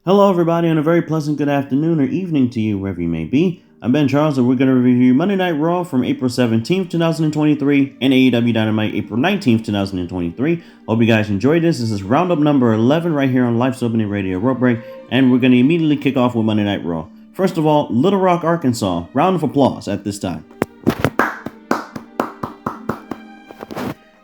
Hello, everybody, and a very pleasant good afternoon or evening to you, wherever you may be. I'm Ben Charles, and we're going to review Monday Night Raw from April 17th, 2023, and AEW Dynamite April 19th, 2023. Hope you guys enjoyed this. This is Roundup number 11 right here on Life's Opening Radio Rope Break, and we're going to immediately kick off with Monday Night Raw. First of all, Little Rock, Arkansas. Round of applause at this time.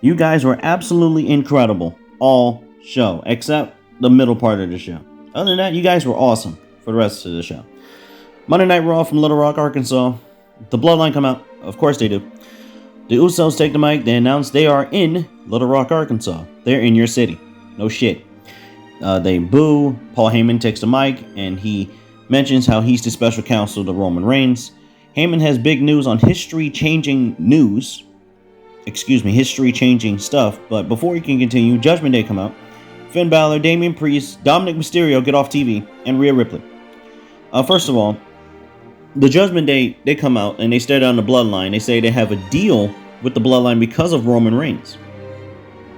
You guys were absolutely incredible all show, except the middle part of the show. Other than that, you guys were awesome for the rest of the show. Monday Night Raw from Little Rock, Arkansas. The Bloodline come out. Of course they do. The Usos take the mic. They announce they are in Little Rock, Arkansas. They're in your city. No shit. They boo. Paul Heyman takes the mic, and he mentions how he's the special counsel to Roman Reigns. Heyman has big news on history-changing news. History-changing stuff. But before he can continue, Judgment Day come out. Finn Balor, Damian Priest, Dominic Mysterio get off TV, and Rhea Ripley. First of all, the Judgment Day, they come out and they stare down the Bloodline. They say they have a deal with the Bloodline because of Roman Reigns.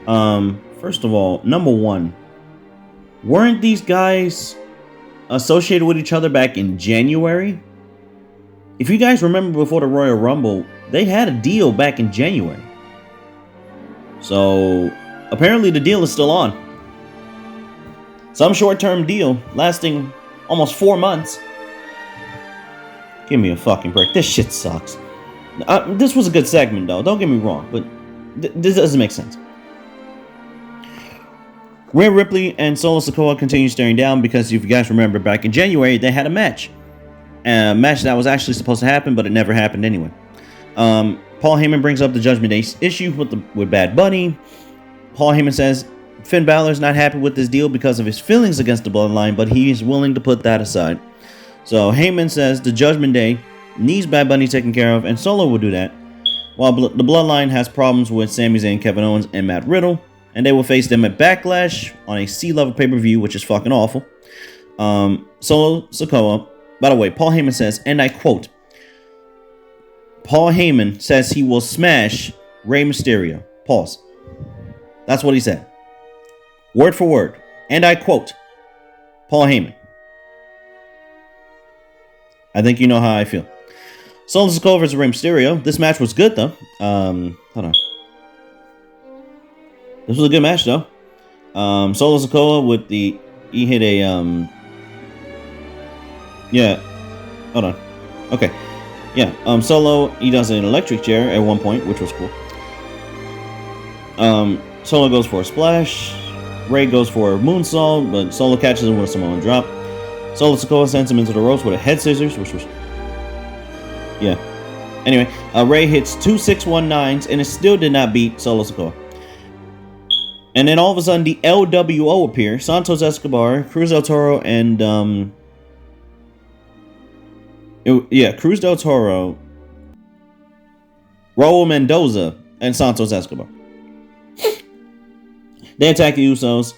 First of all, number one, weren't these guys associated with each other back in January? If you guys remember before the Royal Rumble, they had a deal back in January. So, apparently the deal is still on. Some short-term deal lasting almost 4 months. Give me a fucking break. This shit sucks. This was a good segment, though. Don't get me wrong, but this doesn't make sense. Rhea Ripley and Solo Sikoa continue staring down because if you guys remember back in January, they had a match. A match that was actually supposed to happen, but it never happened anyway. Paul Heyman brings up the Judgment Day issue with Bad Bunny. Paul Heyman says Finn Balor's not happy with this deal because of his feelings against the Bloodline, but he is willing to put that aside. So Heyman says the Judgment Day needs Bad Bunny taken care of, and Solo will do that. While the Bloodline has problems with Sami Zayn, Kevin Owens, and Matt Riddle, and they will face them at Backlash on a C-level pay-per-view, which is fucking awful. Solo Sikoa. By the way, Paul Heyman says, and I quote, Paul Heyman says he will smash Rey Mysterio. Pause. That's what he said. Word for word. And I quote, Paul Heyman. I think you know how I feel. Solo Sikoa versus Rey Mysterio. This match was good, though. Hold on. This was a good match, though. Solo Sikoa with the... He hit a... Yeah. Hold on. Okay. Yeah. Solo, he does an electric chair at one point, which was cool. Solo goes for a splash. Rey goes for a moonsault, but Solo catches him with a Samoan drop. Solo Sikoa sends him into the ropes with a head scissors, which was... Yeah. Anyway, Rey hits 2 619s, and it still did not beat Solo Sikoa. And then all of a sudden, the LWO appear. Santos Escobar, Cruz del Toro, and... Cruz del Toro, Raul Mendoza, and Santos Escobar. They attack the Usos.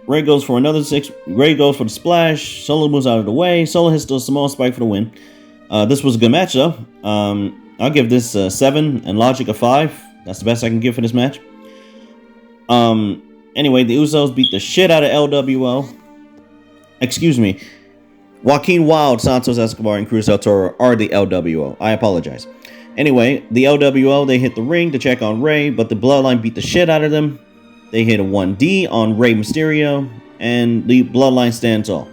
Rey goes for another 6. Rey goes for the splash. Solo moves out of the way. Solo hits the Samoan spike for the win. This was a good match, though. I'll give this a 7 and Logic a 5. That's the best I can give for this match. Anyway, the Usos beat the shit out of LWO. Excuse me. Joaquin Wilde, Santos Escobar, and Cruz del Toro are the LWO. I apologize. Anyway, the LWO, they hit the ring to check on Rey, but the Bloodline beat the shit out of them. They hit a 1D on Rey Mysterio, and the Bloodline stands tall.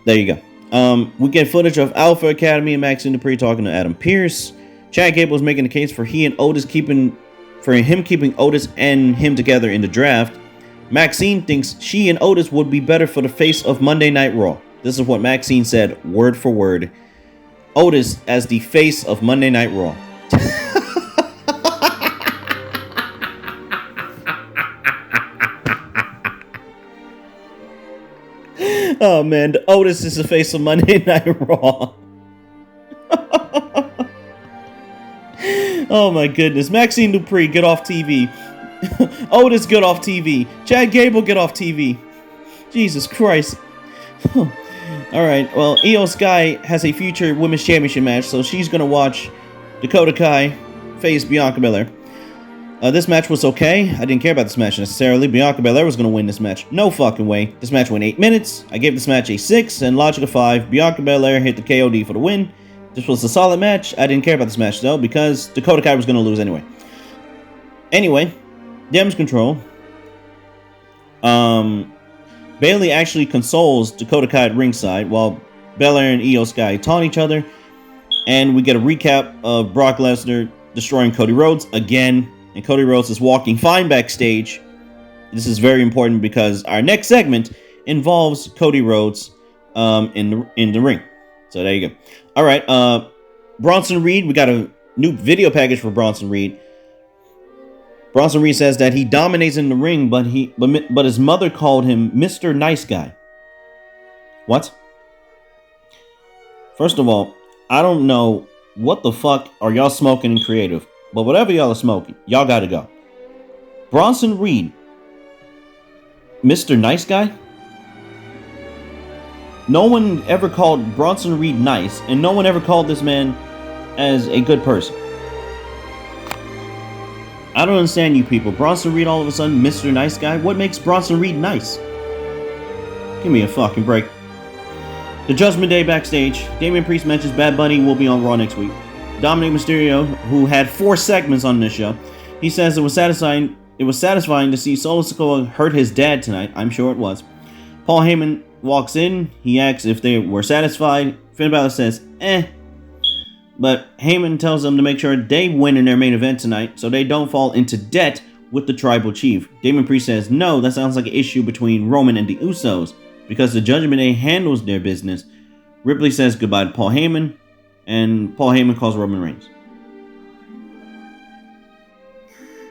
There you go. We get footage of Alpha Academy and Maxine Dupree talking to Adam Pearce. Chad Gable is making a case for him keeping Otis and him together in the draft. Maxine thinks she and Otis would be better for the face of Monday Night Raw. This is what Maxine said, word for word. Otis as the face of Monday Night Raw. Oh man, Otis is the face of Monday Night Raw. Oh my goodness. Maxine Dupree, get off TV. Otis, get off TV. Chad Gable, get off TV. Jesus Christ. Alright, well, Io Sky has a future Women's Championship match, so she's going to watch Dakota Kai face Bianca Belair. This match was okay. I didn't care about this match necessarily. Bianca Belair was going to win this match. No fucking way. This match went 8 minutes. I gave this match a 6 and Logic a 5. Bianca Belair hit the KOD for the win. This was a solid match. I didn't care about this match though because Dakota Kai was going to lose anyway. Anyway, Damage Control. Bayley actually consoles Dakota Kai at ringside while Belair and Io Sky taunt each other. And we get a recap of Brock Lesnar destroying Cody Rhodes again. And Cody Rhodes is walking fine backstage. This is very important because our next segment involves Cody Rhodes in the ring. So there you go. All right, Bronson Reed. We got a new video package for Bronson Reed. Bronson Reed says that he dominates in the ring, but his mother called him Mr. Nice Guy. What? First of all, I don't know what the fuck are y'all smoking in creative. But whatever y'all are smoking, y'all gotta go. Bronson Reed, Mr. Nice Guy? No one ever called Bronson Reed nice, and no one ever called this man as a good person. I don't understand you people. Bronson Reed all of a sudden, Mr. Nice Guy? What makes Bronson Reed nice? Give me a fucking break. The Judgment Day backstage. Damian Priest mentions Bad Bunny will be on Raw next week. Dominic Mysterio, who had 4 segments on this show, he says it was satisfying to see Solo Sikoa hurt his dad tonight. I'm sure it was. Paul Heyman walks in. He asks if they were satisfied. Finn Balor says, But Heyman tells them to make sure they win in their main event tonight so they don't fall into debt with the Tribal Chief. Damian Priest says, no, that sounds like an issue between Roman and the Usos because the Judgment Day handles their business. Ripley says goodbye to Paul Heyman. And Paul Heyman calls Roman Reigns.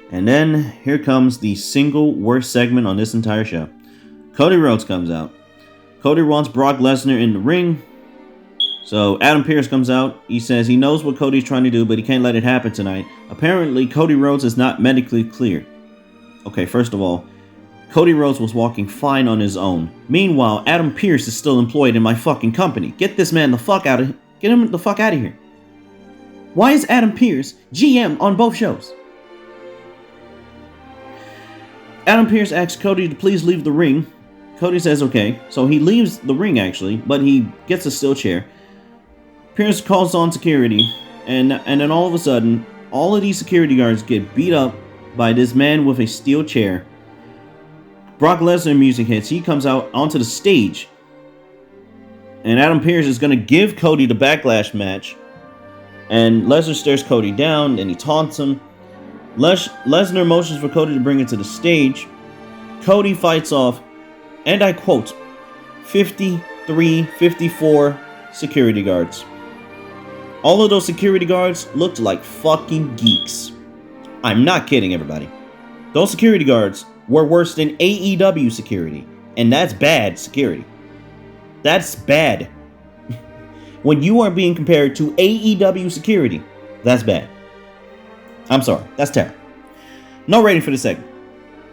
And then here comes the single worst segment on this entire show. Cody Rhodes comes out. Cody wants Brock Lesnar in the ring. So Adam Pearce comes out. He says he knows what Cody's trying to do, but he can't let it happen tonight. Apparently, Cody Rhodes is not medically cleared. Okay, first of all, Cody Rhodes was walking fine on his own. Meanwhile, Adam Pearce is still employed in my fucking company. Get this man the fuck out of here. Get him the fuck out of here. Why is Adam Pearce GM on both shows? Adam Pearce asks Cody to please leave the ring. Cody says okay. So he leaves the ring actually, but he gets a steel chair. Pearce calls on security, and then all of a sudden, all of these security guards get beat up by this man with a steel chair. Brock Lesnar music hits. He comes out onto the stage. And Adam Pearce is going to give Cody the Backlash match. And Lesnar stares Cody down and he taunts him. Lesnar motions for Cody to bring it to the stage. Cody fights off, and I quote, 53, 54 security guards. All of those security guards looked like fucking geeks. I'm not kidding, everybody. Those security guards were worse than AEW security. And that's bad security. That's bad. When you are being compared to AEW security, that's bad. I'm sorry. That's terrible. No rating for this segment.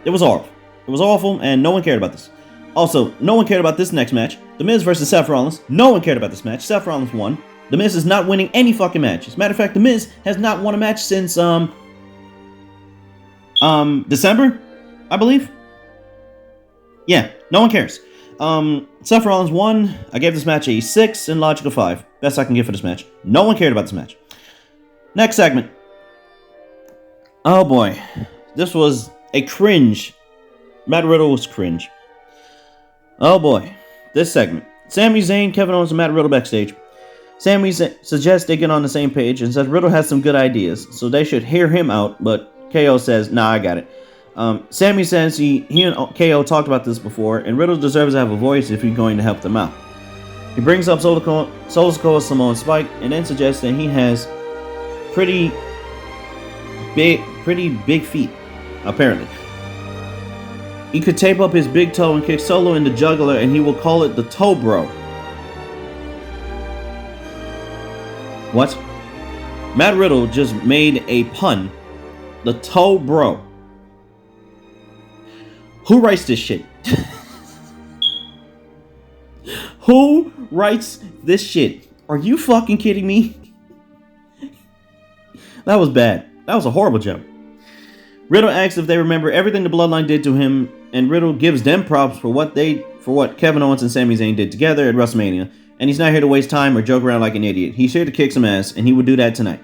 It was horrible. It was awful, and no one cared about this. Also, no one cared about this next match. The Miz versus Seth Rollins. No one cared about this match. Seth Rollins won. The Miz is not winning any fucking matches. Matter of fact, The Miz has not won a match since, December, I believe. Yeah, no one cares. Seth Rollins won. I gave this match a 6 and Logic a 5. Best I can give for this match. No one cared about this match. Next segment. Oh boy. This was a cringe. Matt Riddle was cringe. Oh boy. This segment. Sami Zayn, Kevin Owens, and Matt Riddle backstage. Sami suggests they get on the same page and says Riddle has some good ideas, so they should hear him out, but KO says, nah, I got it. Sami says he and KO talked about this before, and Riddle deserves to have a voice if he's going to help them out. He brings up Solo Sikoa, Samoa Spike, and then suggests that he has pretty big feet, apparently. He could tape up his big toe and kick Solo in the jugular, and he will call it the toe bro. What? Matt Riddle just made a pun. The toe bro. Who writes this shit? Who writes this shit? Are you fucking kidding me? That was bad. That was a horrible jump. Riddle asks if they remember everything the Bloodline did to him, and Riddle gives them props for what Kevin Owens and Sami Zayn did together at WrestleMania, and he's not here to waste time or joke around like an idiot. He's here to kick some ass, and he would do that tonight.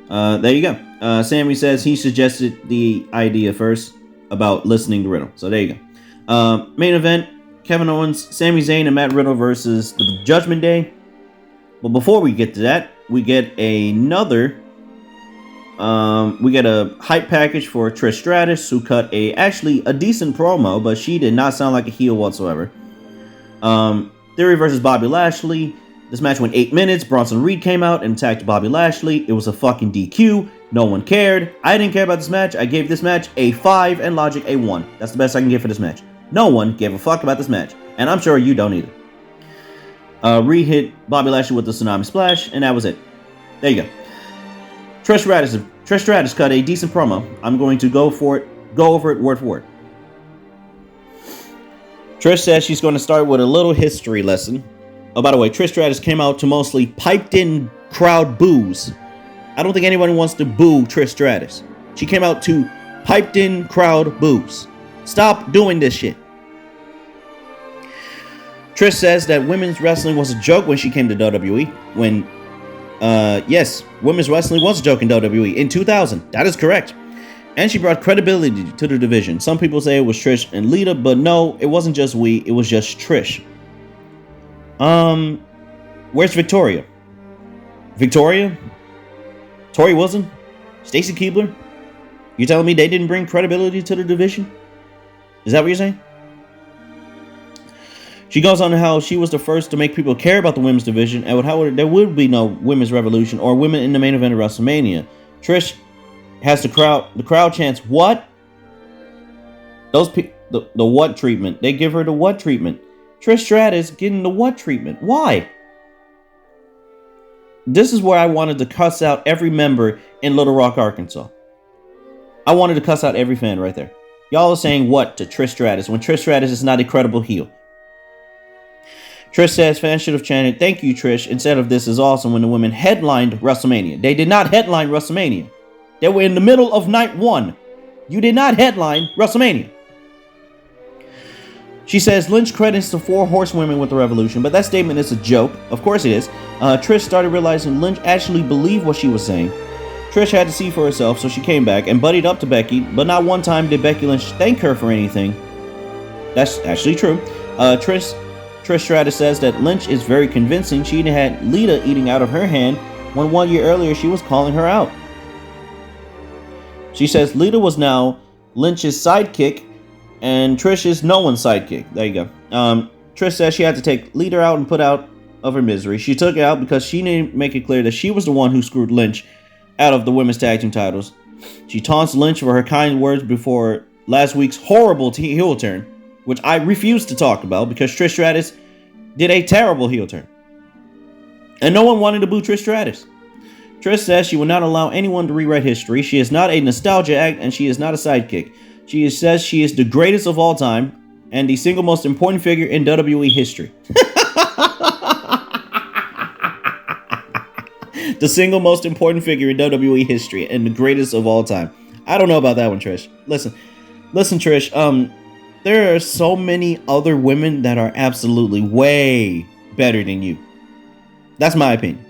There you go. Sami says he suggested the idea first about listening to Riddle. So there you go. Main event, Kevin Owens, Sami Zayn, and Matt Riddle versus the Judgment Day. But before we get to that, we get another... we get a hype package for Trish Stratus, who cut actually a decent promo, but she did not sound like a heel whatsoever. Theory versus Bobby Lashley. This match went 8 minutes. Bronson Reed came out and attacked Bobby Lashley. It was a fucking DQ. No one cared. I didn't care about this match. I gave this match a 5 and Logic a 1. That's the best I can give for this match. No one gave a fuck about this match. And I'm sure you don't either. Reed hit Bobby Lashley with the Tsunami Splash, and that was it. There you go. Trish Stratus cut a decent promo. I'm going to go over it word for word. Trish says she's going to start with a little history lesson. Oh, by the way, Trish Stratus came out to mostly piped-in crowd boos. I don't think anyone wants to boo Trish Stratus. She came out to piped-in crowd boos. Stop doing this shit. Trish says that women's wrestling was a joke when she came to WWE. Yes, women's wrestling was a joke in WWE in 2000. That is correct. And she brought credibility to the division. Some people say it was Trish and Lita, but no, it wasn't just it was just Trish. Where's Victoria? Victoria? Tori Wilson? Stacy Keibler? You telling me they didn't bring credibility to the division? Is that what you're saying? She goes on how she was the first to make people care about the women's division, and how there would be no women's revolution or women in the main event of WrestleMania. Trish has the crowd chants, what? The what treatment. They give her the what treatment. Trish Stratus getting the what treatment. Why? This is where I wanted to cuss out every member in Little Rock, Arkansas. I wanted to cuss out every fan right there. Y'all are saying what to Trish Stratus when Trish Stratus is not a credible heel. Trish says fans should have chanted, thank you, Trish, instead of this is awesome when the women headlined WrestleMania. They did not headline WrestleMania. They were in the middle of night 1. You did not headline WrestleMania. She says Lynch credits the 4 horsewomen with the revolution, but that statement is a joke. Of course it is. Trish started realizing Lynch actually believed what she was saying. Trish had to see for herself, so she came back and buddied up to Becky, but not one time did Becky Lynch thank her for anything. That's actually true. Trish Stratus says that Lynch is very convincing. She had Lita eating out of her hand when 1 year earlier she was calling her out. She says Lita was now Lynch's sidekick and Trish is no one's sidekick. There you go. Trish says she had to take Lita out and put out of her misery. She took it out because she needed to make it clear that she was the one who screwed Lynch out of the women's tag team titles. She taunts Lynch for her kind words before last week's horrible heel turn, which I refuse to talk about because Trish Stratus did a terrible heel turn. And no one wanted to boo Trish Stratus. Trish says she will not allow anyone to rewrite history. She is not a nostalgia act and she is not a sidekick. She says she is the greatest of all time and the single most important figure in WWE history. The single most important figure in WWE history and the greatest of all time. I don't know about that one, Trish. Listen, Trish. There are so many other women that are absolutely way better than you. That's my opinion.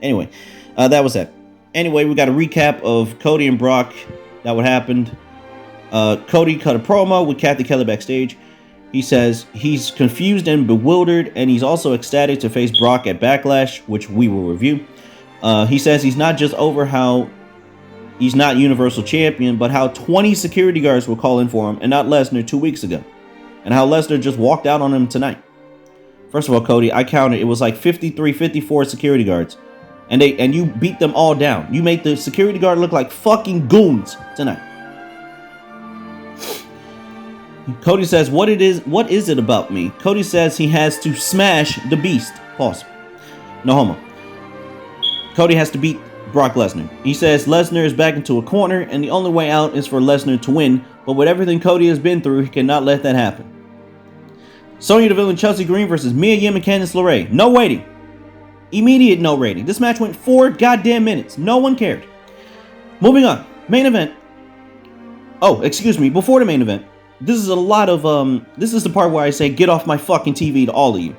Anyway, that was that. Anyway, we got a recap of Cody and Brock. That what happened. Cody cut a promo with Kathy Kelly backstage. He says he's confused and bewildered, and he's also ecstatic to face Brock at Backlash, which we will review. He says he's not just over how he's not Universal Champion, but how 20 security guards will call in for him and not Lesnar 2 weeks ago. And how Lesnar just walked out on him tonight. First of all, Cody, I counted. It was like 53, 54 security guards. And you beat them all down. You made the security guard look like fucking goons tonight. Cody says, what is it about me? Cody says he has to smash the beast. Pause. No homo. Cody has to beat Brock Lesnar. He says Lesnar is back into a corner and the only way out is for Lesnar to win, but with everything Cody has been through, he cannot let that happen. Sonya Deville and Chelsea Green versus Mia Yim and Candice LeRae. No waiting. Immediate no rating. This match went 4 goddamn minutes. No one cared. Moving on. Main event. Oh, excuse me. Before the main event, this is a lot of This is the part where I say, "Get off my fucking TV" to all of you.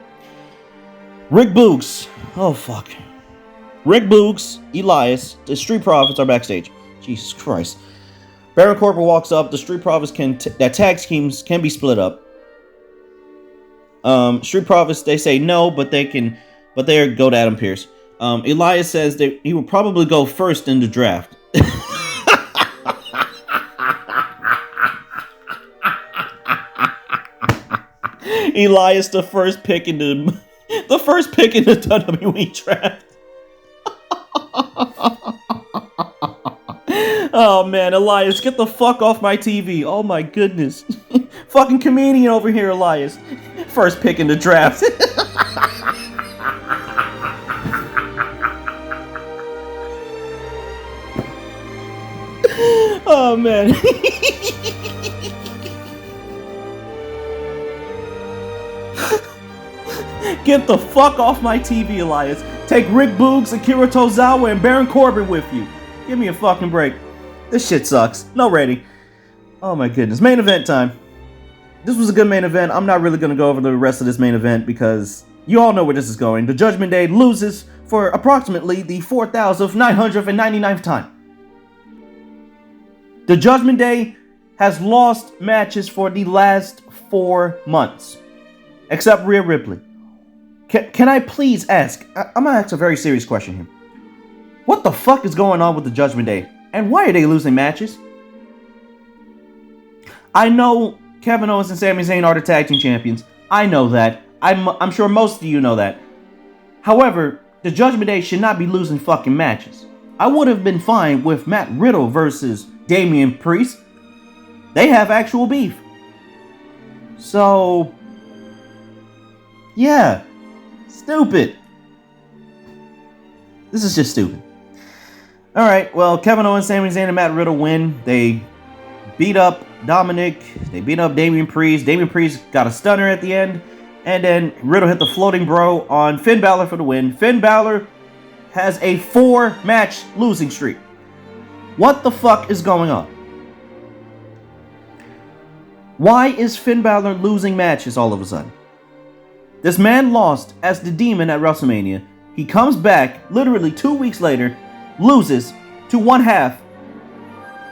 Rick Boogs. Oh fuck. Rick Boogs, Elias, the Street Profits are backstage. Jesus Christ. Baron Corbin walks up. The Street Profits that tag teams can be split up. Street Profits, they say no, but they go to Adam Pearce. Elias says that he will probably go first in the draft. Elias, the first pick in the WWE draft. Oh man, Elias, get the fuck off my TV. Oh my goodness. Fucking comedian over here, Elias. First pick in the draft. Oh man. Get the fuck off my TV, Elias. Take Rick Boogs, Akira Tozawa, and Baron Corbin with you. Give me a fucking break. This shit sucks. No rating. Oh my goodness. Main event time. This was a good main event. I'm not really going to go over the rest of this main event because you all know where this is going. The Judgment Day loses for approximately the 4,999th time. The Judgment Day has lost matches for the last 4 months. Except Rhea Ripley. Can I please ask? I'm going to ask a very serious question here. What the fuck is going on with the Judgment Day? And why are they losing matches? I know Kevin Owens and Sami Zayn are the tag team champions. I know that. I'm sure most of you know that. However, the Judgment Day should not be losing fucking matches. I would have been fine with Matt Riddle versus Damian Priest. They have actual beef. So, yeah. Stupid. This is just stupid. Alright, well, Kevin Owens, Sami Zayn, and Matt Riddle win. They beat up Dominic. They beat up Damian Priest. Damian Priest got a stunner at the end. And then Riddle hit the floating bro on Finn Balor for the win. Finn Balor has a 4-match losing streak. What the fuck is going on? Why is Finn Balor losing matches all of a sudden? This man lost as the Demon at WrestleMania. He comes back literally 2 weeks later, loses to one half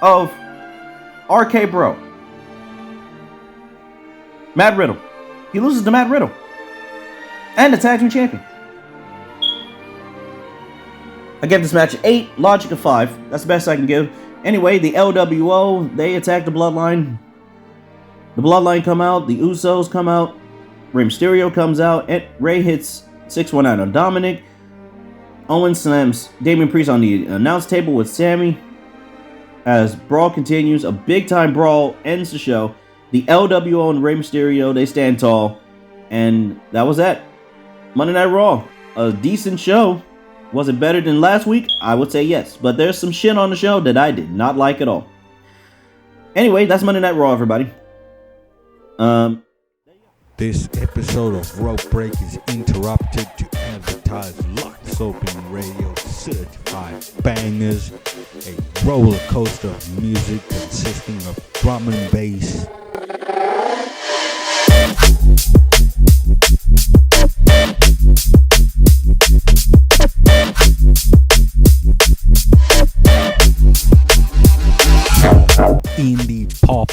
of RK Bro. Matt Riddle. He loses to Matt Riddle. And the tag team champion. I gave this match 8, logic of 5. That's the best I can give. Anyway, the LWO, they attack the Bloodline. The Bloodline come out. The Usos come out. Rey Mysterio comes out. And Rey hits 619 on Dominic. Owen slams Damian Priest on the announce table with Sammy. As brawl continues, a big-time brawl ends the show. The LWO and Rey Mysterio, they stand tall. And that was that. Monday Night Raw. A decent show. Was it better than last week? I would say yes. But there's some shit on the show that I did not like at all. Anyway, that's Monday Night Raw, everybody. This episode of Rope Break is interrupted to advertise Lux Open Radio certified bangers, a roller coaster of music consisting of drum and bass. Indie pop.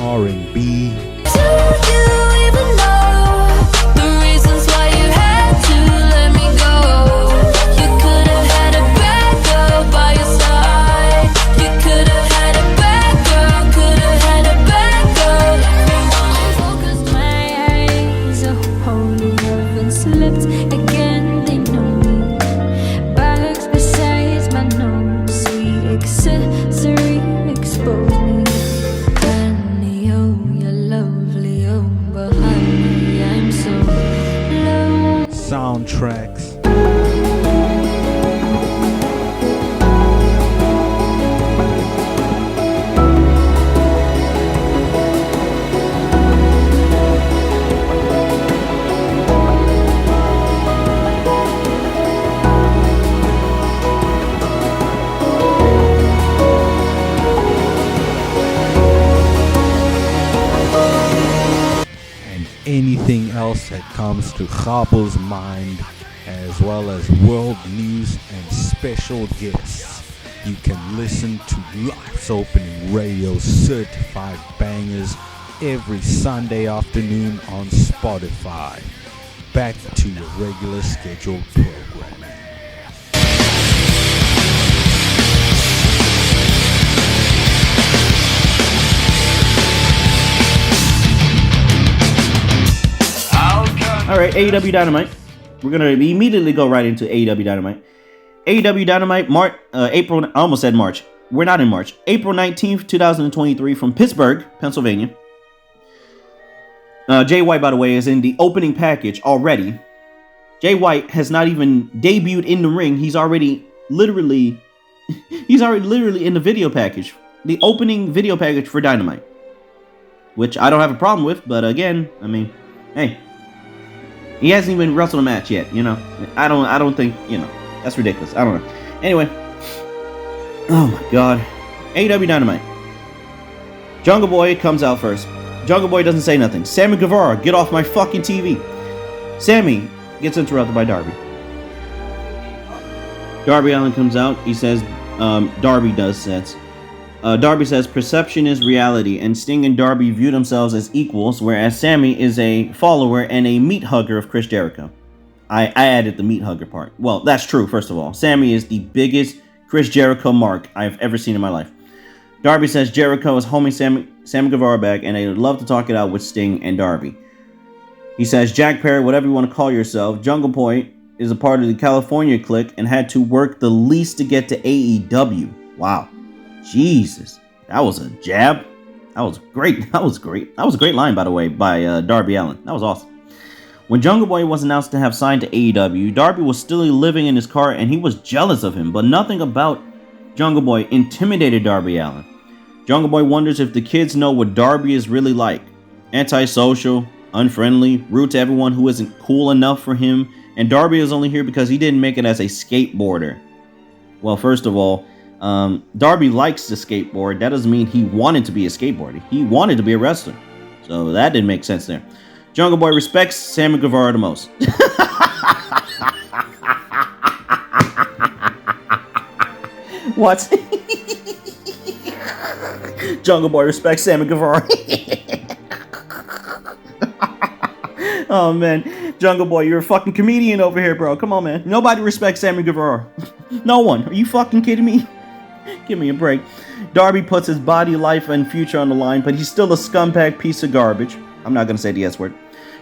R&B. Soundtracks. else that comes to Gabel's mind, as well as world news and special guests. You can listen to Life's Opening Radio Certified Bangers every Sunday afternoon on Spotify. Back to your regular scheduled programming. Alright, AEW Dynamite. We're going to immediately go right into AEW Dynamite. AEW Dynamite, April, I almost said March. We're not in March. April 19th, 2023 from Pittsburgh, Pennsylvania. Jay White, by the way, is in the opening package already. Jay White has not even debuted in the ring. He's already literally in the video package. The opening video package for Dynamite. Which I don't have a problem with, but again, I mean, hey. He hasn't even wrestled a match yet, you know. I don't think, you know, that's ridiculous. I don't know. Anyway. Oh my god. AEW Dynamite. Jungle Boy comes out first. Jungle Boy doesn't say nothing. Sammy Guevara, get off my fucking TV. Sammy gets interrupted by Darby. Darby Allin comes out. He says, Darby says, perception is reality, and Sting and Darby view themselves as equals, whereas Sammy is a follower and a meat hugger of Chris Jericho. I added the meat hugger part. Well, that's true, first of all. Sammy is the biggest Chris Jericho mark I've ever seen in my life. Darby says Jericho is homing Sammy Guevara back, and they would love to talk it out with Sting and Darby. He says, Jack Perry, whatever you want to call yourself, Jungle Boy is a part of the California clique and had to work the least to get to AEW. Wow. Jesus, that was a jab. That was great. That was a great line, by the way, by Darby Allin. That was awesome. When Jungle Boy was announced to have signed to AEW, Darby was still living in his car and he was jealous of him, but nothing about Jungle Boy intimidated Darby Allin. Jungle Boy wonders if the kids know what Darby is really like. Antisocial, unfriendly, rude to everyone who isn't cool enough for him, and Darby is only here because he didn't make it as a skateboarder. Well, first of all, Darby likes to skateboard. That doesn't mean he wanted to be a skateboarder. He wanted to be a wrestler. So that didn't make sense there. Jungle Boy respects Sammy Guevara the most. What? Jungle Boy respects Sammy Guevara. Oh man, Jungle Boy, you're a fucking comedian over here, bro. Come on, man. Nobody respects Sammy Guevara. No one. Are you fucking kidding me? Give me a break. Darby puts his body, life, and future on the line, but he's still a scumbag piece of garbage. I'm not gonna say the S word.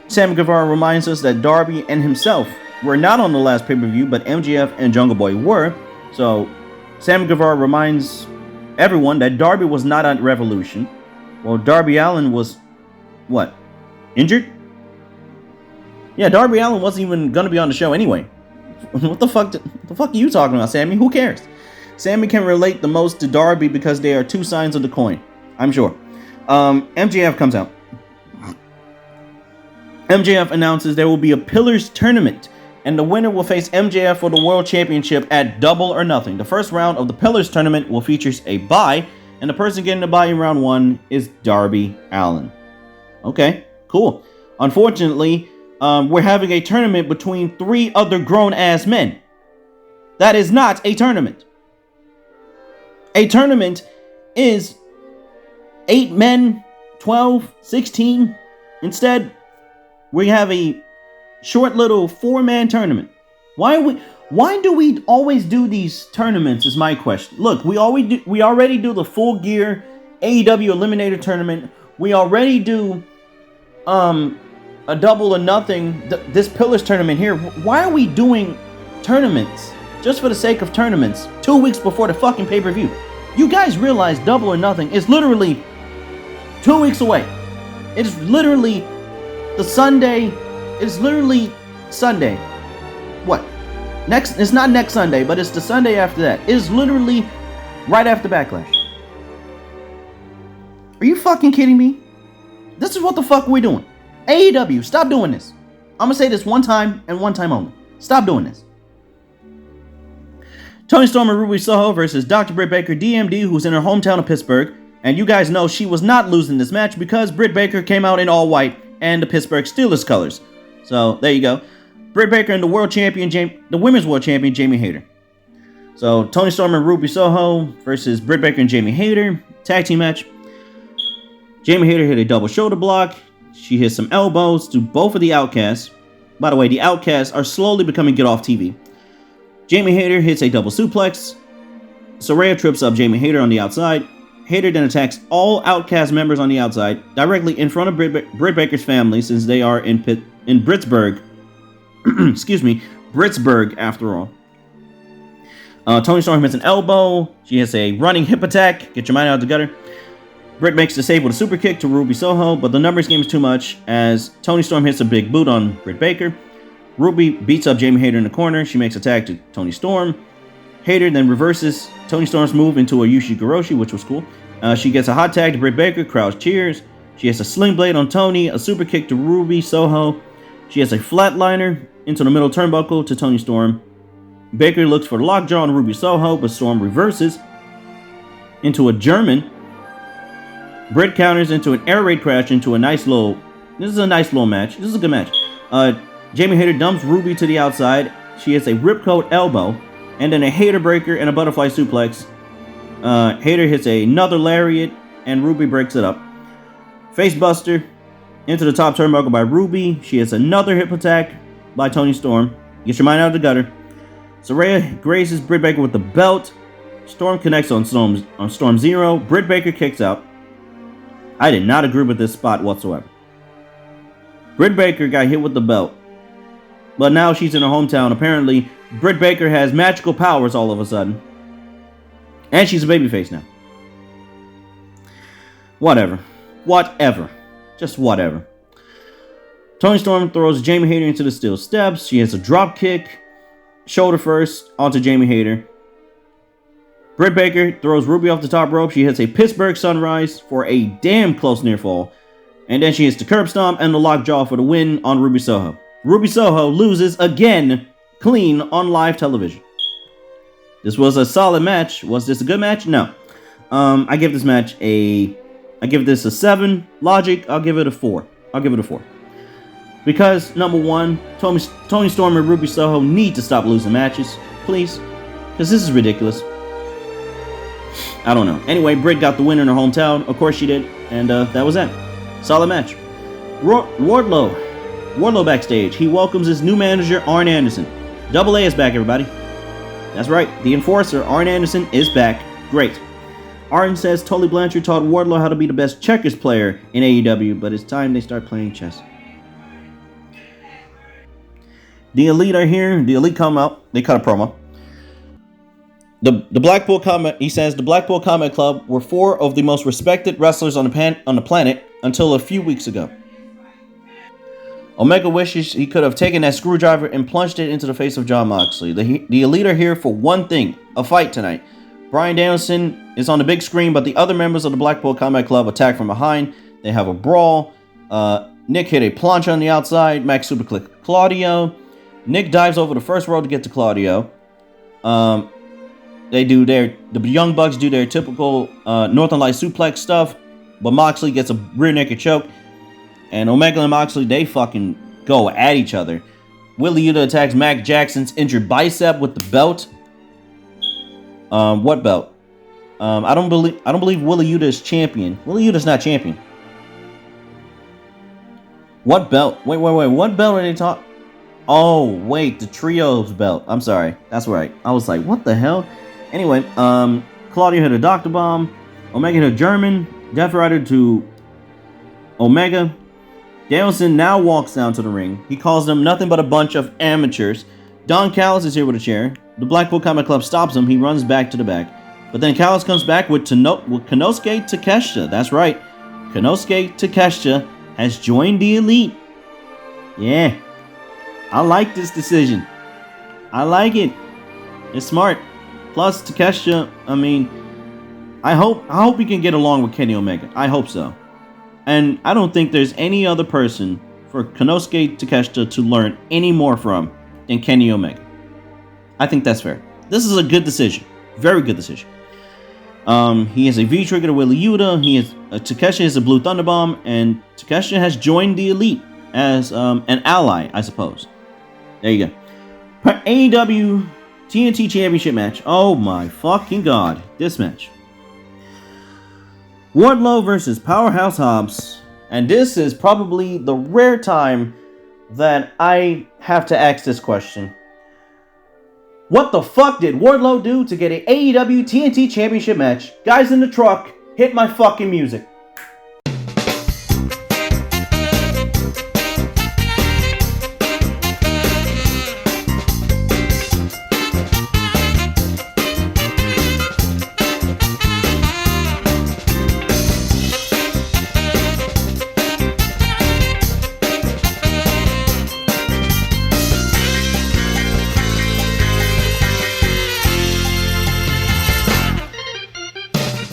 Sammy Guevara reminds us that Darby and himself were not on the last pay-per-view, but MJF and Jungle Boy were. So Sammy Guevara reminds everyone that Darby was not at Revolution. Well, Darby Allin was, what, injured? Yeah, Darby Allin wasn't even gonna be on the show anyway. What the fuck are you talking about, Sammy? Who cares? Sammy can relate the most to Darby because they are two sides of the coin. I'm sure. MJF comes out. MJF announces there will be a Pillars tournament, and the winner will face MJF for the World Championship at Double or Nothing. The first round of the Pillars tournament will feature a bye, and the person getting the bye in round 1 is Darby Allin. Okay, cool. Unfortunately, we're having a tournament between 3 other grown-ass men. That is not a tournament. A tournament is 8 men, 12, 16. Instead, we have a short little 4-man tournament. Why do we always do these tournaments is my question. Look, we already do the Full Gear AEW Eliminator tournament. We already do a Double or Nothing, this Pillars tournament here. Why are we doing tournaments just for the sake of tournaments 2 weeks before the fucking pay-per-view? You guys realize Double or Nothing is literally 2 weeks away. It's literally the Sunday. It's literally Sunday. What? Next? It's not next Sunday, but it's the Sunday after that. It's literally right after Backlash. Are you fucking kidding me? This is what the fuck we're doing. AEW, stop doing this. I'm gonna say this one time and one time only. Stop doing this. Toni Storm and Ruby Soho versus Dr. Britt Baker, DMD, who's in her hometown of Pittsburgh. And you guys know she was not losing this match because Britt Baker came out in all white and the Pittsburgh Steelers colors. So there you go. Britt Baker and the women's world champion, Jamie Hayter. So Toni Storm and Ruby Soho versus Britt Baker and Jamie Hayter. Tag team match. Jamie Hayter hit a double shoulder block. She hit some elbows to both of the Outcasts. By the way, the Outcasts are slowly becoming get off TV. Jamie Hayter hits a double suplex. Saraya trips up Jamie Hayter on the outside. Hayter then attacks all Outcast members on the outside, directly in front of Britt Baker's family, since they are in Britsburg. Excuse me, Britsburg after all. Toni Storm hits an elbow. She hits a running hip attack. Get your mind out of the gutter. Britt makes the save with a super kick to Ruby Soho, but the numbers game is too much as Toni Storm hits a big boot on Britt Baker. Ruby beats up Jamie Hayter in the corner. She makes a tag to Toni Storm. Hayter then reverses Toni Storm's move into a Ushigoroshi, which was cool. She gets a hot tag to Britt Baker. Crowd cheers. She has a sling blade on Toni, a super kick to Ruby Soho. She has a flatliner into the middle turnbuckle to Toni Storm. Baker looks for the lockjaw on Ruby Soho, but Storm reverses into a German. Britt counters into an air raid crash into a nice little... This is a nice little match. This is a good match. Jamie Hayter dumps Ruby to the outside. She hits a ripcord elbow, and then a Hayter breaker and a butterfly suplex. Hayter hits another lariat, and Ruby breaks it up. Facebuster into the top turnbuckle by Ruby. She hits another hip attack by Toni Storm. Get your mind out of the gutter. Saraya grazes Britt Baker with the belt. Storm connects on Storm Zero. Britt Baker kicks out. I did not agree with this spot whatsoever. Britt Baker got hit with the belt, but now she's in her hometown. Apparently, Britt Baker has magical powers all of a sudden. And she's a babyface now. Whatever. Just whatever. Toni Storm throws Jamie Hayter into the steel steps. She hits a drop kick. Shoulder first onto Jamie Hayter. Britt Baker throws Ruby off the top rope. She hits a Pittsburgh Sunrise for a damn close near fall. And then she hits the curb stomp and the lockjaw for the win on Ruby Soho. Ruby Soho loses again, clean on live television. This was a solid match. Was this a good match? No. I give this match I give this a 7. Logic, I'll give it a 4. Because, number one, Toni Storm and Ruby Soho need to stop losing matches. Please. Because this is ridiculous. I don't know. Anyway, Britt got the win in her hometown. Of course she did. And that was that. Solid match. Wardlow backstage. He welcomes his new manager, Arn Anderson. Double A is back, everybody. That's right. The Enforcer, Arn Anderson, is back. Great. Arn says Tully Blanchard taught Wardlow how to be the best checkers player in AEW, but it's time they start playing chess. The Elite are here. The Elite come out. They cut a promo. The Blackpool Combat, he says, the Blackpool Combat Club were 4 of the most respected wrestlers on the planet until a few weeks ago. Omega wishes he could have taken that screwdriver and plunged it into the face of Jon Moxley. The Elite are here for one thing, a fight tonight. Bryan Danielson is on the big screen, but the other members of the Blackpool Combat Club attack from behind. They have a brawl. Nick hit a plancha on the outside. Max superkicked Claudio. Nick dives over the first row to get to Claudio. The Young Bucks do their typical Northern Light suplex stuff, but Moxley gets a rear naked choke. And Omega and Moxley, they fucking go at each other. Wheeler Yuta attacks Mac Jackson's injured bicep with the belt. What belt? I don't believe Wheeler Yuta is champion. Wheeler Yuta's not champion. What belt? Wait. What belt are they talking? Oh, wait, the Trios belt. I'm sorry. That's right. I was like, what the hell? Anyway, Claudio hit a Dr. Bomb. Omega hit a German. Death Rider to Omega. Danielson now walks down to the ring. He calls them nothing but a bunch of amateurs. Don Callis is here with a chair. The Blackpool Combat Club stops him. He runs back to the back. But then Callis comes back with Konosuke Takeshita. That's right. Konosuke Takeshita has joined the Elite. Yeah. I like this decision. I like it. It's smart. Plus, Takeshita, I hope he can get along with Kenny Omega. I hope so. And I don't think there's any other person for Konosuke Takeshita to learn any more from than Kenny Omega. I think that's fair. This is a good decision. Very good decision. He has a V-trigger to Wheeler Yuta. Takeshita has a Blue Thunder Bomb. And Takeshita has joined the Elite. as an ally, I suppose. There you go. AEW TNT Championship match. Oh my fucking god. This match. Wardlow versus Powerhouse Hobbs. And this is probably the rare time that I have to ask this question. What the fuck did Wardlow do to get an AEW TNT Championship match? Guys in the truck, hit my fucking music.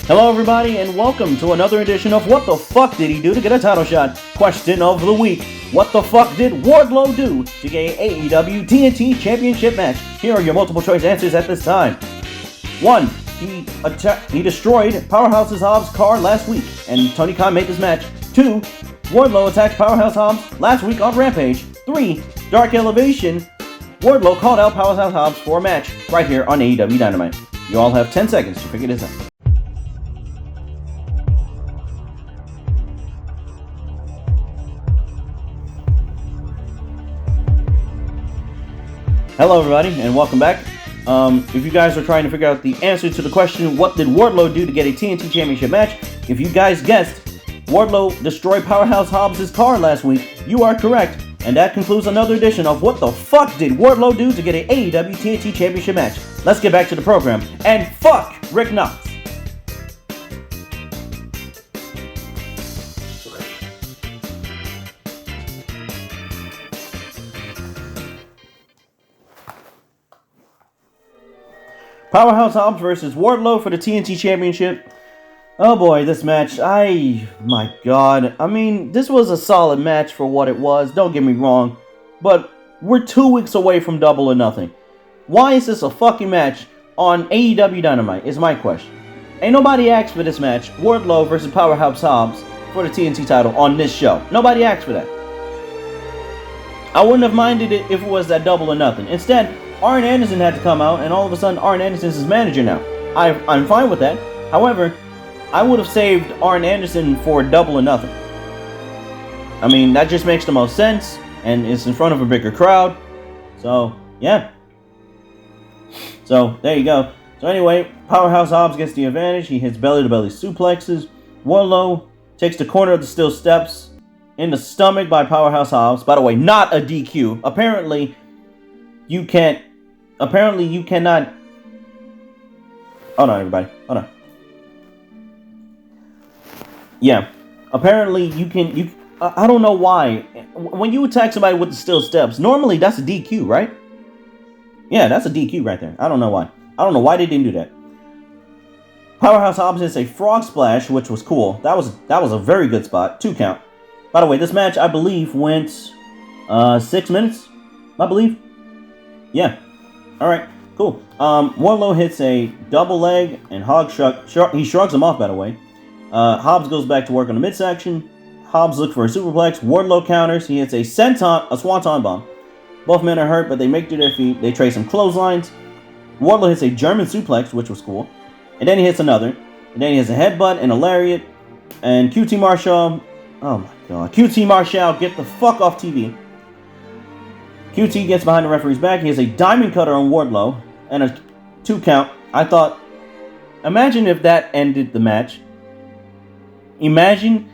Hello everybody and welcome to another edition of What the Fuck Did He Do to Get a Title Shot? Question of the week. What the fuck did Wardlow do to get an AEW TNT Championship match? Here are your multiple choice answers at this time. 1. He destroyed Powerhouse Hobbs' car last week and Tony Khan made this match. 2. Wardlow attacked Powerhouse Hobbs last week on Rampage. 3. Dark Elevation. Wardlow called out Powerhouse Hobbs for a match right here on AEW Dynamite. You all have 10 seconds to figure this out. Hello everybody and welcome back. If you guys are trying to figure out the answer to the question, what did Wardlow do to get a TNT Championship match? If you guys guessed, Wardlow destroyed Powerhouse Hobbs' car last week, you are correct. And that concludes another edition of What the Fuck Did Wardlow Do to Get an AEW TNT Championship Match? Let's get back to the program. And fuck Rick Knox. Powerhouse Hobbs versus Wardlow for the TNT Championship. Oh boy, this match, my god. I mean, this was a solid match for what it was, don't get me wrong. But we're 2 weeks away from Double or Nothing. Why is this a fucking match on AEW Dynamite, is my question. Ain't nobody asked for this match, Wardlow versus Powerhouse Hobbs for the TNT title on this show. Nobody asked for that. I wouldn't have minded it if it was that Double or Nothing. Instead, Arn Anderson had to come out, and all of a sudden, Arn Anderson's his manager now. I'm fine with that. However, I would have saved Arn Anderson for Double or Nothing. I mean, that just makes the most sense, and it's in front of a bigger crowd. So, yeah. So, there you go. So anyway, Powerhouse Hobbs gets the advantage. He hits belly-to-belly suplexes. Wardlow takes the corner of the steel steps in the stomach by Powerhouse Hobbs. By the way, not a DQ. Apparently, you cannot. Hold on, everybody. Hold on. Yeah. Apparently, I don't know why. When you attack somebody with the steel steps, normally that's a DQ, right? Yeah, that's a DQ right there. I don't know why. I don't know why they didn't do that. Powerhouse Hobbs hits a frog splash, which was cool. That was a very good spot. 2 count. By the way, this match, I believe, went 6 minutes. I believe. Yeah. Alright, cool. Wardlow hits a double leg and he shrugs him off, by the way. Hobbs goes back to work on the midsection. Hobbs looks for a superplex. Wardlow counters. He hits a swanton bomb. Both men are hurt, but they make to their feet. They trade some clotheslines. Wardlow hits a German suplex, which was cool. And then he hits another. And then he hits a headbutt and a lariat. And QT Marshall. Oh my god. QT Marshall, get the fuck off TV. QT gets behind the referee's back. He has a diamond cutter on Wardlow and a 2 count. I thought, imagine if that ended the match. Imagine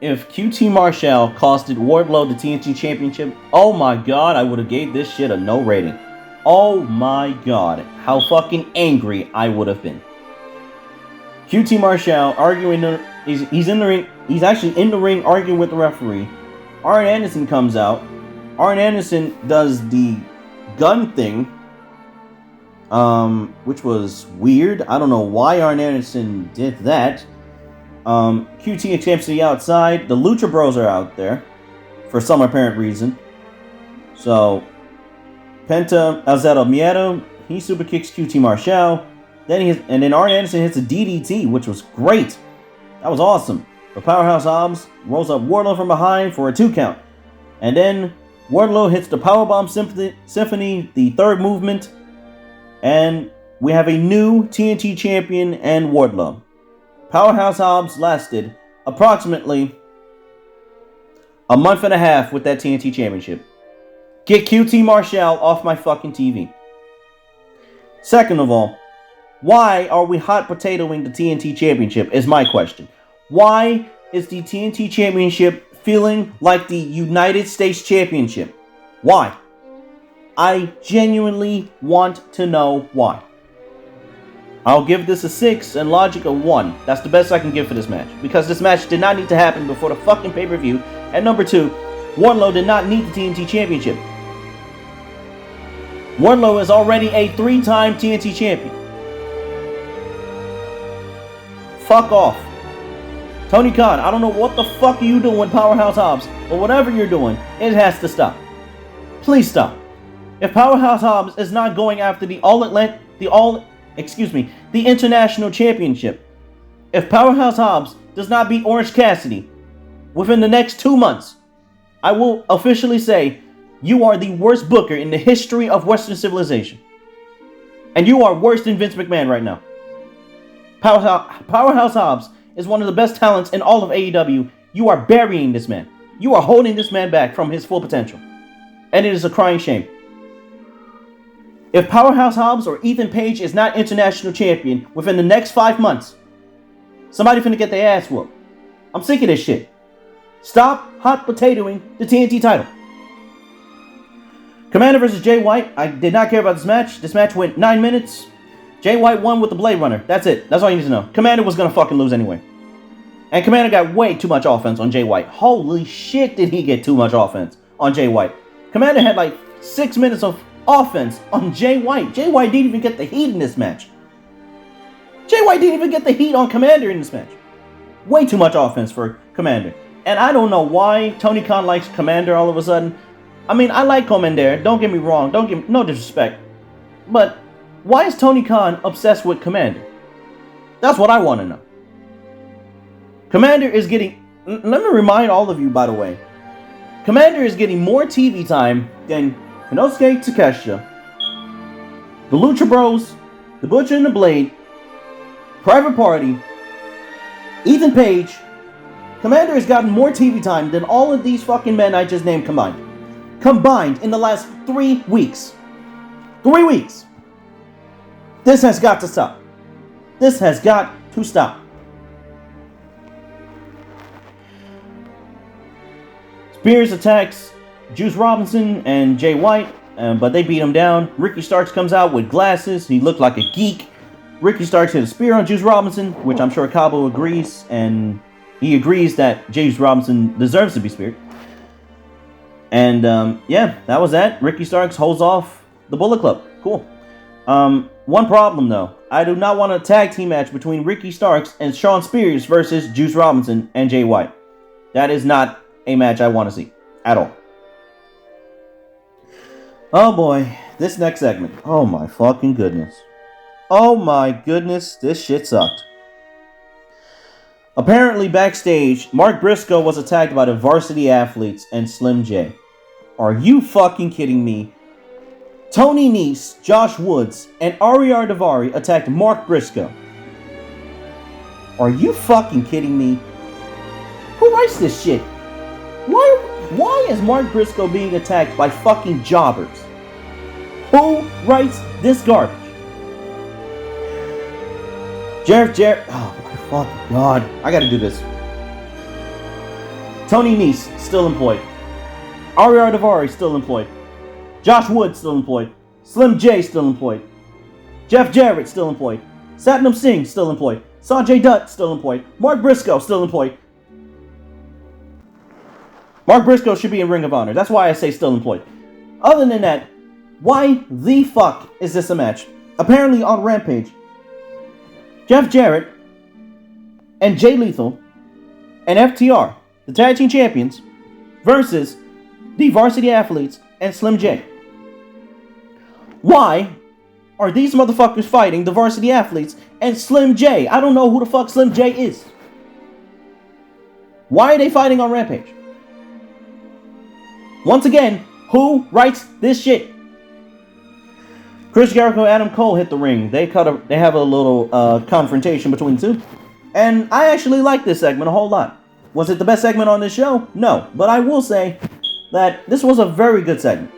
if QT Marshall costed Wardlow the TNT Championship. Oh my god, I would have gave this shit a no rating. Oh my god, how fucking angry I would have been. QT Marshall arguing, he's in the ring. He's actually in the ring arguing with the referee. Arn Anderson comes out. Arn Anderson does the gun thing, which was weird. I don't know why Arn Anderson did that. QT escapes to the outside. The Lucha Bros are out there for some apparent reason. So, Penta Alzado Miedo, he super kicks QT Marshall. Then Arn Anderson hits a DDT, which was great. That was awesome. But Powerhouse Hobbs rolls up Wardlow from behind for a 2 count. And then Wardlow hits the Powerbomb Symphony, the third movement, and we have a new TNT champion and Wardlow. Powerhouse Hobbs lasted approximately a month and a half with that TNT championship. Get QT Marshall off my fucking TV. Second of all, why are we hot potatoing the TNT championship is my question. Why is the TNT championship feeling like the United States championship? Why? I genuinely want to know why. I'll give this a 6 and logic a 1. That's the best I can give for this match. Because this match did not need to happen before the fucking pay-per-view. And number 2, Wardlow did not need the TNT championship. Wardlow is already a 3-time TNT champion. Fuck off. Tony Khan, I don't know what the fuck are you doing with Powerhouse Hobbs, but whatever you're doing, it has to stop. Please stop. If Powerhouse Hobbs is not going after the International Championship, if Powerhouse Hobbs does not beat Orange Cassidy within the next 2 months, I will officially say you are the worst booker in the history of Western civilization. And you are worse than Vince McMahon right now. Powerhouse Hobbs is one of the best talents in all of AEW. You are burying this man. You are holding this man back from his full potential. And it is a crying shame. If Powerhouse Hobbs or Ethan Page is not international champion within the next 5 months, somebody finna get their ass whooped. I'm sick of this shit. Stop hot potatoing the TNT title. Commander versus Jay White. I did not care about this match. This match went 9 minutes. Jay White won with the Blade Runner. That's it. That's all you need to know. Commander was gonna fucking lose anyway. And Commander got way too much offense on Jay White. Holy shit, did he get too much offense on Jay White. Commander had like 6 minutes of offense on Jay White. Jay White didn't even get the heat in this match. Jay White didn't even get the heat on Commander in this match. Way too much offense for Commander. And I don't know why Tony Khan likes Commander all of a sudden. I mean, I like Commander. Don't get me wrong. No disrespect. But why is Tony Khan obsessed with Commander? That's what I want to know. Commander is getting... Let me remind all of you, by the way. Commander is getting more TV time than Konosuke Takeshita, the Lucha Bros, the Butcher and the Blade, Private Party, Ethan Page. Commander has gotten more TV time than all of these fucking men I just named combined. Combined in the last 3 weeks. 3 weeks. This has got to stop. This has got to stop. Spears attacks Juice Robinson and Jay White, but they beat him down. Ricky Starks comes out with glasses. He looked like a geek. Ricky Starks hit a spear on Juice Robinson, which I'm sure Cabo agrees, and he agrees that Juice Robinson deserves to be speared. And yeah, that was that. Ricky Starks holds off the Bullet Club. Cool. One problem though. I do not want a tag team match between Ricky Starks and Shawn Spears versus Juice Robinson and Jay White. That is not a match I want to see at all. Oh boy, this next segment. Oh my fucking goodness. Oh my goodness, this shit sucked. Apparently backstage, Mark Briscoe was attacked by the Varsity Athletes and Slim J. Are you fucking kidding me? Tony Nese, Josh Woods, and Ariar Daivari attacked Mark Briscoe. Are you fucking kidding me? Who writes this shit? Why is Mark Briscoe being attacked by fucking jobbers? Who writes this garbage? Jarrett. Oh my fucking god. I gotta do this. Tony Nese, still employed. Ariar Daivari, still employed. Josh Wood, still employed. Slim J, still employed. Jeff Jarrett, still employed. Satnam Singh, still employed. Sanjay Dutt, still employed. Mark Briscoe, still employed. Mark Briscoe should be in Ring of Honor. That's why I say still employed. Other than that, why the fuck is this a match? Apparently on Rampage, Jeff Jarrett and Jay Lethal and FTR, the tag team champions, versus the Varsity Athletes and Slim J. Why are these motherfuckers fighting the Varsity Athletes and Slim J? I don't know who the fuck Slim J is. Why are they fighting on Rampage? Once again, who writes this shit? Chris Jericho and Adam Cole hit the ring. They have a little confrontation between the two. And I actually like this segment a whole lot. Was it the best segment on this show? No. But I will say that this was a very good segment.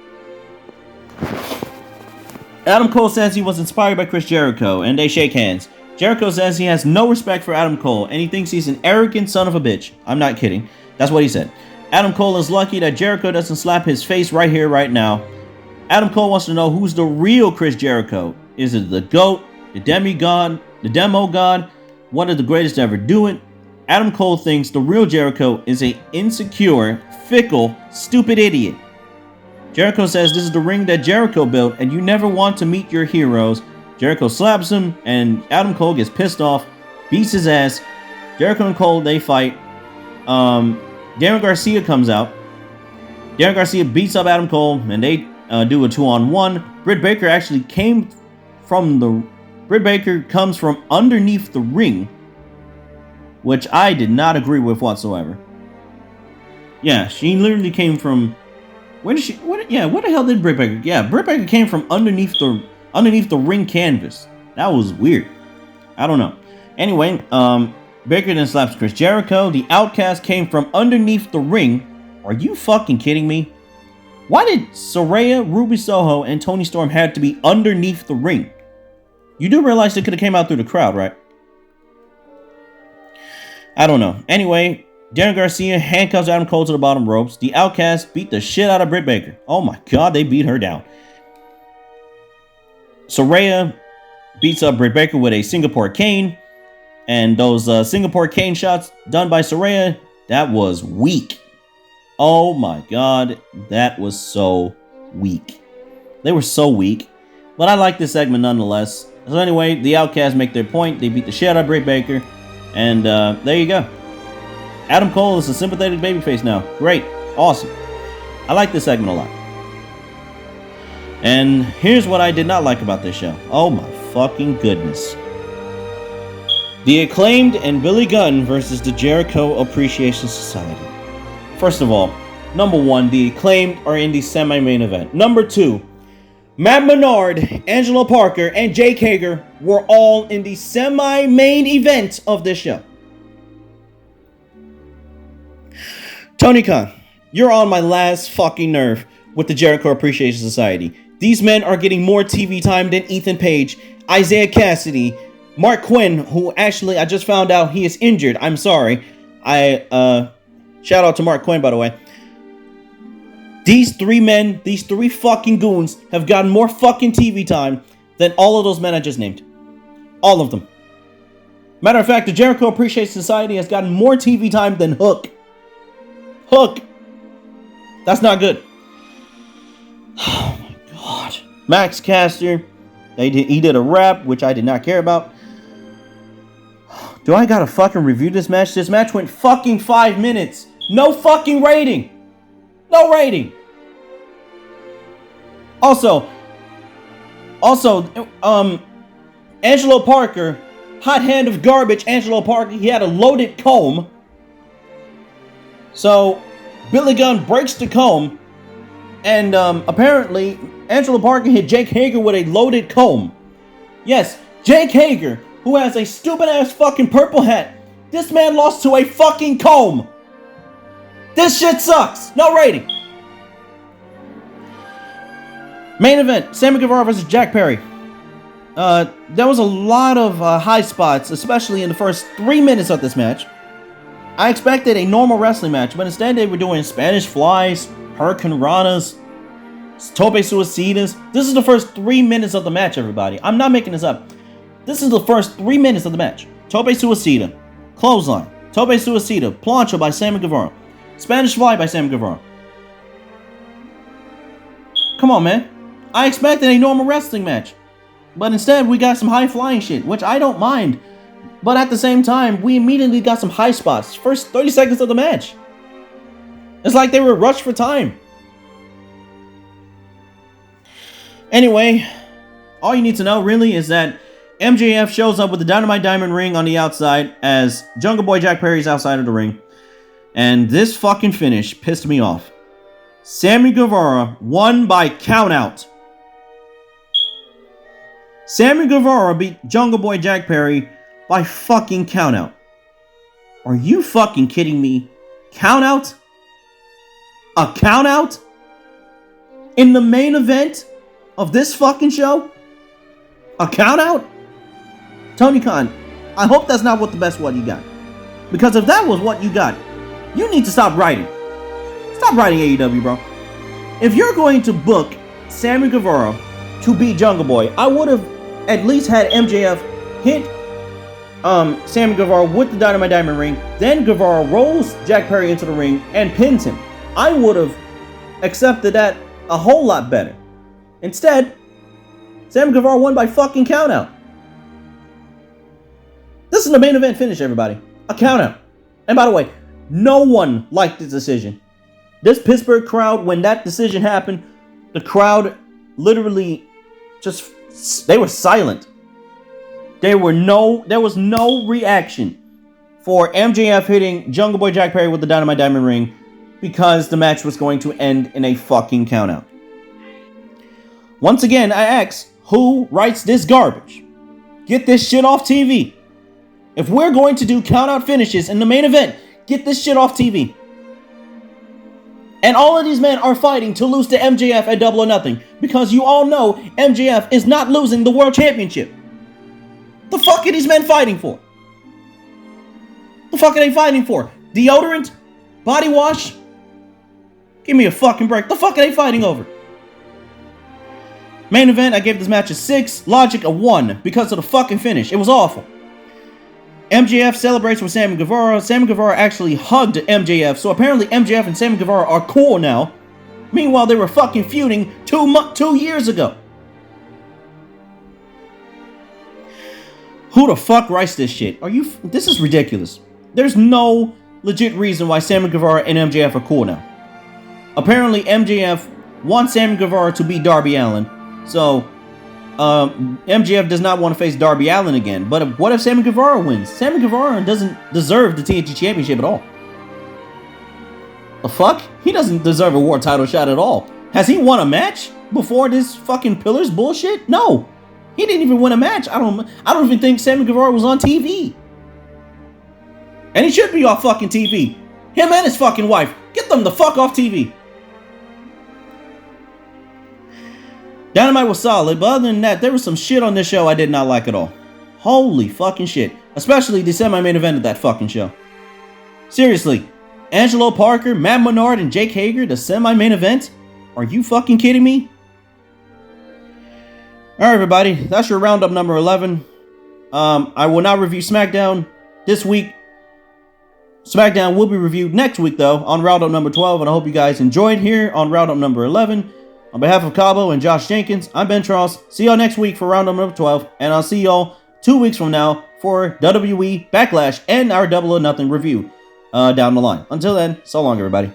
Adam Cole says he was inspired by Chris Jericho, and they shake hands. Jericho says he has no respect for Adam Cole, and he thinks he's an arrogant son of a bitch. I'm not kidding. That's what he said. Adam Cole is lucky that Jericho doesn't slap his face right here, right now. Adam Cole wants to know who's the real Chris Jericho. Is it the GOAT, the demigod, the demo god, one of the greatest to ever do it? Adam Cole thinks the real Jericho is a insecure, fickle, stupid idiot. Jericho says this is the ring that Jericho built and you never want to meet your heroes. Jericho slaps him and Adam Cole gets pissed off, beats his ass. Jericho and Cole, they fight. Darren Garcia comes out. Darren Garcia beats up Adam Cole and they do a 2-on-1. Britt Baker actually Britt Baker comes from underneath the ring, which I did not agree with whatsoever. Yeah, she literally came from... Where the hell did Britt Baker? Yeah, Britt Baker came from underneath the ring canvas. That was weird. I don't know. Anyway, Baker then slaps Chris Jericho. The Outcast came from underneath the ring. Are you fucking kidding me? Why did Saraya, Ruby Soho, and Toni Storm have to be underneath the ring? You do realize they could have came out through the crowd, right? I don't know. Anyway, Darren Garcia handcuffs Adam Cole to the bottom ropes. The Outcasts beat the shit out of Britt Baker. Oh my god, they beat her down. Saraya beats up Britt Baker with a Singapore cane. And those Singapore cane shots done by Saraya, that was weak. Oh my god, that was so weak. They were so weak. But I like this segment nonetheless. So anyway, the Outcasts make their point. They beat the shit out of Britt Baker. And there you go. Adam Cole is a sympathetic babyface now. Great. Awesome. I like this segment a lot. And here's what I did not like about this show. Oh my fucking goodness. The Acclaimed and Billy Gunn versus the Jericho Appreciation Society. First of all, number one, the Acclaimed are in the semi-main event. Number two, Matt Menard, Angelo Parker, and Jake Hager were all in the semi-main event of this show. Tony Khan, you're on my last fucking nerve with the Jericho Appreciation Society. These men are getting more TV time than Ethan Page, Isaiah Cassidy, Mark Quinn, who actually I just found out he is injured. I'm sorry. Shout out to Mark Quinn, by the way. These three fucking goons have gotten more fucking TV time than all of those men I just named. All of them. Matter of fact, the Jericho Appreciation Society has gotten more TV time than Hook. Hook. That's not good. Oh my god. Max Caster. He did a rap, which I did not care about. Do I gotta fucking review this match? This match went fucking 5 minutes. No fucking rating. No rating. Also, Angelo Parker, hot hand of garbage, Angelo Parker, he had a loaded comb. So, Billy Gunn breaks the comb, and apparently, Angelo Parker hit Jake Hager with a loaded comb. Yes, Jake Hager, who has a stupid-ass fucking purple hat. This man lost to a fucking comb. This shit sucks. No rating. Main event, Sammy Guevara versus Jack Perry. There was a lot of high spots, especially in the first 3 minutes of this match. I expected a normal wrestling match, but instead they were doing Spanish Flies, Hurricane Ranas, Tope Suicidas. This is the first 3 minutes of the match, everybody. I'm not making this up. This is the first 3 minutes of the match. Tope Suicida, Clothesline, Tope Suicida, Plancha by Sammy Guevara, Spanish Fly by Sammy Guevara. Come on, man. I expected a normal wrestling match. But instead, we got some high-flying shit, which I don't mind. But at the same time, we immediately got some high spots. First 30 seconds of the match. It's like they were rushed for time. Anyway, all you need to know, really, is that MJF shows up with the Dynamite Diamond ring on the outside as Jungle Boy Jack Perry's outside of the ring. And this fucking finish pissed me off. Sammy Guevara won by countout. Sammy Guevara beat Jungle Boy Jack Perry by fucking countout. Are you fucking kidding me? Countout? A countout? In the main event of this fucking show? A countout? Tony Khan, I hope that's not what the best one you got. Because if that was what you got, you need to stop writing. Stop writing AEW, bro. If you're going to book Sammy Guevara to beat Jungle Boy, I would have at least had MJF hit Sammy Guevara with the Dynamite Diamond ring. Then Guevara rolls Jack Perry into the ring and pins him. I would have accepted that a whole lot better. Instead, Sammy Guevara won by fucking countout. This is the main event finish, everybody. A countout. And by the way, no one liked this decision. This Pittsburgh crowd, when that decision happened, the crowd literally they were silent. There was no reaction for MJF hitting Jungle Boy Jack Perry with the Dynamite Diamond ring because the match was going to end in a fucking countout. Once again, I ask, who writes this garbage? Get this shit off TV. If we're going to do countout finishes in the main event, get this shit off TV. And all of these men are fighting to lose to MJF at Double or Nothing because you all know MJF is not losing the World Championship. The fuck are these men fighting for? The fuck are they fighting for? Deodorant? Body wash? Give me a fucking break. The fuck are they fighting over? Main event, I gave this match a 6. Logic, a 1 because of the fucking finish. It was awful. MJF celebrates with Sammy Guevara. Sammy Guevara actually hugged MJF, so apparently MJF and Sammy Guevara are cool now. Meanwhile, they were fucking feuding 2 years ago. Who the fuck writes this shit? This is ridiculous. There's no legit reason why Sammy Guevara and MJF are cool now. Apparently, MJF wants Sammy Guevara to beat Darby Allin, so MJF does not want to face Darby Allin again. But what if Sammy Guevara wins? Sammy Guevara doesn't deserve the TNT Championship at all. The fuck? He doesn't deserve a world title shot at all. Has he won a match before this fucking Pillars bullshit? No. He didn't even win a match. I don't even think Sammy Guevara was on TV. And he should be off fucking TV. Him and his fucking wife. Get them the fuck off TV. Dynamite was solid, but other than that, there was some shit on this show I did not like at all. Holy fucking shit. Especially the semi-main event of that fucking show. Seriously. Angelo Parker, Matt Menard, and Jake Hager, the semi-main event? Are you fucking kidding me? Alright everybody, that's your Roundup number 11. I will not review SmackDown this week. SmackDown will be reviewed next week though, on Roundup number 12, and I hope you guys enjoyed here on Roundup number 11. On behalf of Cabo and Josh Jenkins, I'm Ben Charles. See y'all next week for Roundup number 12, and I'll see y'all 2 weeks from now for WWE Backlash and our Double or Nothing review down the line. Until then, so long everybody.